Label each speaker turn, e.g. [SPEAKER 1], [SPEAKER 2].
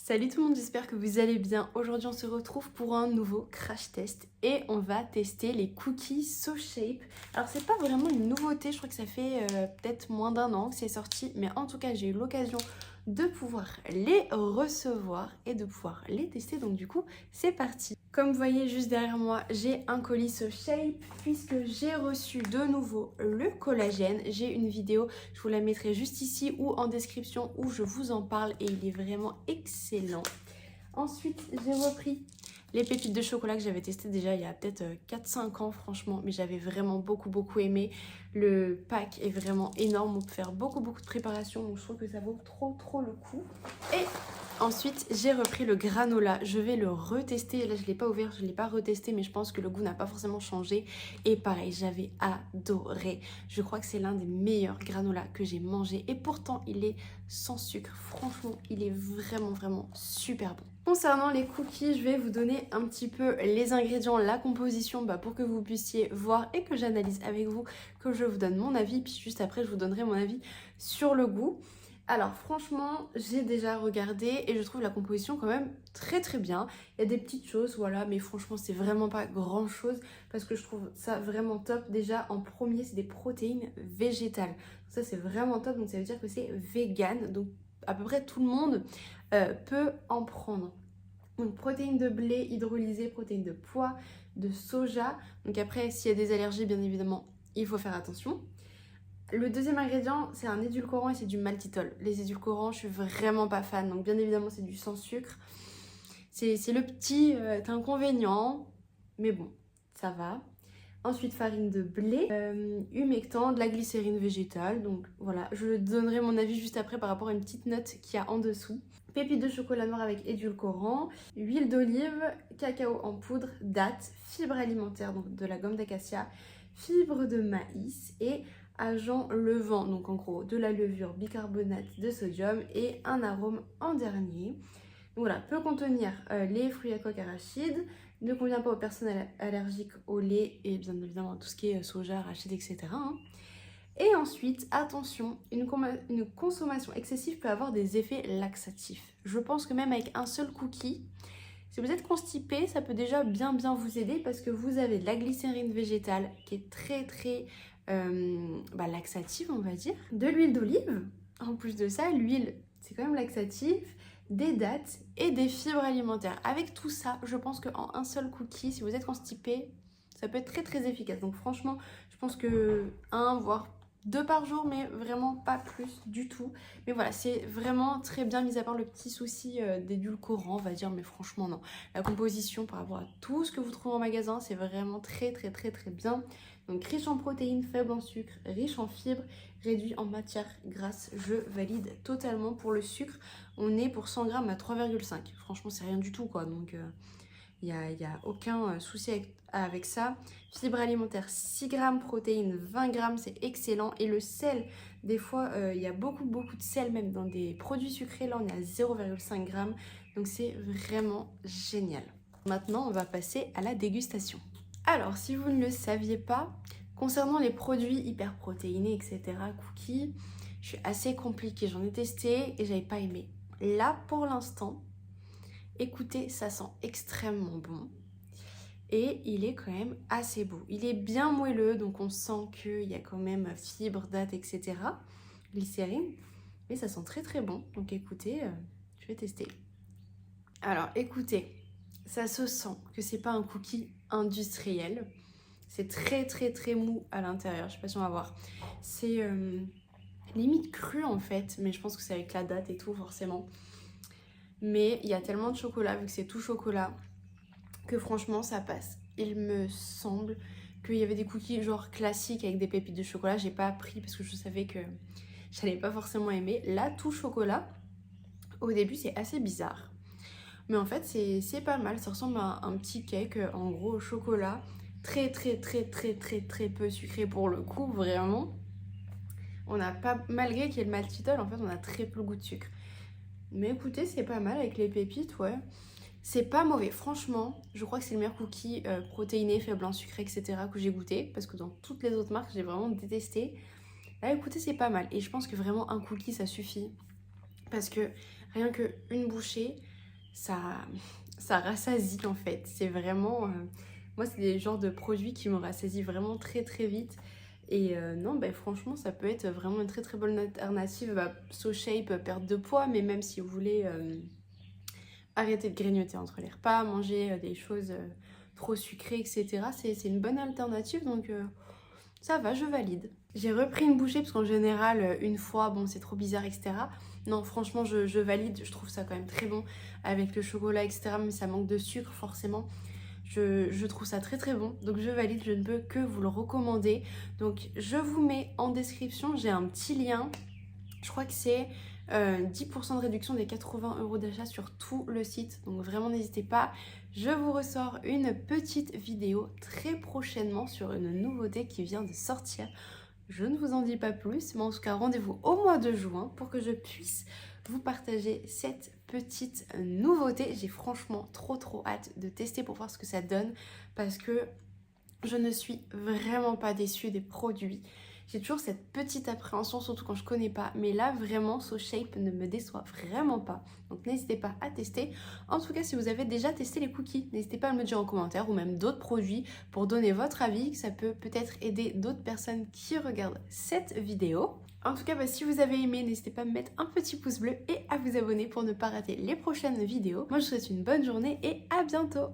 [SPEAKER 1] Salut tout le monde, j'espère que vous allez bien. Aujourd'hui on se retrouve pour un nouveau crash test et on va tester les cookies So Shape. Alors c'est pas vraiment une nouveauté, je crois que ça fait peut-être moins d'un an que c'est sorti, mais en tout cas j'ai eu l'occasion de pouvoir les recevoir et de pouvoir les tester, donc du coup c'est parti. Comme vous voyez juste derrière moi, j'ai un colis So Shape puisque j'ai reçu de nouveau le collagène. J'ai une vidéo, je vous la mettrai juste ici ou en description où je vous en parle et il est vraiment excellent. Ensuite, j'ai repris les pépites de chocolat que j'avais testé déjà il y a peut-être 4-5 ans franchement, mais j'avais vraiment beaucoup aimé. Le pack est vraiment énorme, on peut faire beaucoup de préparation, donc je trouve que ça vaut trop le coup. Et ensuite, j'ai repris le granola, je vais le retester. Là, je ne l'ai pas ouvert, je ne l'ai pas retesté, mais je pense que le goût n'a pas forcément changé. Et pareil, j'avais adoré. Je crois que c'est l'un des meilleurs granola que j'ai mangé. Et pourtant, il est sans sucre. Franchement, il est vraiment super bon. Concernant les cookies, je vais vous donner un petit peu les ingrédients, la composition pour que vous puissiez voir et que j'analyse avec vous, que je vous donne mon avis. Puis juste après, je vous donnerai mon avis sur le goût. Alors franchement, j'ai déjà regardé et je trouve la composition quand même très bien. Il y a des petites choses, voilà, mais franchement, c'est vraiment pas grand chose parce que je trouve ça vraiment top. Déjà, en premier, c'est des protéines végétales. Ça, c'est vraiment top, donc ça veut dire que c'est vegan. Donc à peu près tout le monde peut en prendre. Donc protéines de blé hydrolysées, protéines de pois, de soja. Donc après, s'il y a des allergies, bien évidemment, il faut faire attention. Le deuxième ingrédient, c'est un édulcorant et c'est du maltitol. Les édulcorants, je suis vraiment pas fan. Donc bien évidemment, c'est du sans sucre. C'est le petit inconvénient, mais bon, ça va. Ensuite, farine de blé, humectant, de la glycérine végétale. Donc voilà, je donnerai mon avis juste après par rapport à une petite note qu'il y a en dessous. Pépites de chocolat noir avec édulcorant, huile d'olive, cacao en poudre, dattes, fibres alimentaires, donc de la gomme d'acacia, fibres de maïs et agent levant, donc en gros de la levure, bicarbonate de sodium et un arôme en dernier. Donc voilà, peut contenir les fruits à coque arachides, ne convient pas aux personnes allergiques au lait et bien évidemment tout ce qui est soja, arachide, etc. Et ensuite, attention, une consommation excessive peut avoir des effets laxatifs. Je pense que même avec un seul cookie, si vous êtes constipé, ça peut déjà bien vous aider parce que vous avez de la glycérine végétale qui est très laxative, on va dire. De l'huile d'olive, en plus de ça, l'huile c'est quand même laxatif, des dattes et des fibres alimentaires. Avec tout ça, je pense qu'en un seul cookie, si vous êtes constipé, ça peut être très efficace. Donc franchement, je pense que 1 voire 2 par jour, mais vraiment pas plus du tout. Mais voilà, c'est vraiment très bien, mis à part le petit souci d'édulcorant, on va dire, mais franchement non. La composition par rapport à tout ce que vous trouvez en magasin, c'est vraiment très bien. Donc riche en protéines, faible en sucre, riche en fibres, réduit en matière grasse. Je valide totalement. Pour le sucre, on est pour 100 grammes à 3,5. Franchement, c'est rien du tout quoi. Donc il n'y a aucun souci avec ça. Fibres alimentaires 6 grammes, protéines 20 grammes, c'est excellent. Et le sel, des fois, il y a beaucoup de sel même dans des produits sucrés. Là, on est à 0,5 grammes. Donc c'est vraiment génial. Maintenant, on va passer à la dégustation. Alors, si vous ne le saviez pas, concernant les produits hyper protéinés, etc., cookies, je suis assez compliquée. J'en ai testé et j'avais pas aimé. Là, pour l'instant, écoutez, ça sent extrêmement bon. Et il est quand même assez beau. Il est bien moelleux, donc on sent qu'il y a quand même fibres, dattes, etc. Glycérine. Mais ça sent très bon. Donc écoutez, je vais tester. Alors écoutez, ça se sent que c'est pas un cookie industriel. C'est très mou à l'intérieur. Je sais pas si on va voir. C'est limite cru en fait, mais je pense que c'est avec la date et tout forcément. Mais il y a tellement de chocolat, vu que c'est tout chocolat, que franchement ça passe. Il me semble qu'il y avait des cookies genre classiques avec des pépites de chocolat. J'ai pas pris parce que je savais que j'allais pas forcément aimer. Là, tout chocolat, au début c'est assez bizarre. Mais en fait c'est pas mal. Ça ressemble à un petit cake en gros au chocolat. Très peu sucré pour le coup, vraiment. On a pas, malgré qu'il y ait le maltitol, en fait on a très peu le goût de sucre. Mais écoutez, c'est pas mal avec les pépites, ouais. C'est pas mauvais, franchement, je crois que c'est le meilleur cookie protéiné, faible en sucre, etc. que j'ai goûté. Parce que dans toutes les autres marques, j'ai vraiment détesté. Là, écoutez, c'est pas mal. Et je pense que vraiment un cookie, ça suffit. Parce que rien qu'une bouchée, ça rassasie en fait. C'est vraiment... moi, c'est des genres de produits qui me rassasient vraiment très très vite. Et non, bah, franchement, ça peut être vraiment une très très bonne alternative. Bah, SoShape, perte de poids, mais même si vous voulez arrêter de grignoter entre les repas, manger des choses trop sucrées, etc. C'est une bonne alternative, donc ça va, je valide. J'ai repris une bouchée parce qu'en général, une fois, bon, c'est trop bizarre, etc. Non, franchement, je valide. Je trouve ça quand même très bon avec le chocolat, etc. Mais ça manque de sucre, forcément. Je trouve ça très très bon, donc je valide, je ne peux que vous le recommander. Donc je vous mets en description, j'ai un petit lien, je crois que c'est 10% de réduction des 80 € d'achat sur tout le site, donc vraiment n'hésitez pas. Je vous ressors une petite vidéo très prochainement sur une nouveauté qui vient de sortir. Je ne vous en dis pas plus, mais en tout cas rendez-vous au mois de juin pour que je puisse vous partager cette petite nouveauté. J'ai franchement trop hâte de tester pour voir ce que ça donne parce que je ne suis vraiment pas déçue des produits. J'ai toujours cette petite appréhension, surtout quand je connais pas. Mais là, vraiment, SoShape ne me déçoit vraiment pas. Donc n'hésitez pas à tester. En tout cas, si vous avez déjà testé les cookies, n'hésitez pas à me le dire en commentaire ou même d'autres produits pour donner votre avis. Ça peut peut-être aider d'autres personnes qui regardent cette vidéo. En tout cas, bah, si vous avez aimé, n'hésitez pas à me mettre un petit pouce bleu et à vous abonner pour ne pas rater les prochaines vidéos. Moi, je vous souhaite une bonne journée et à bientôt!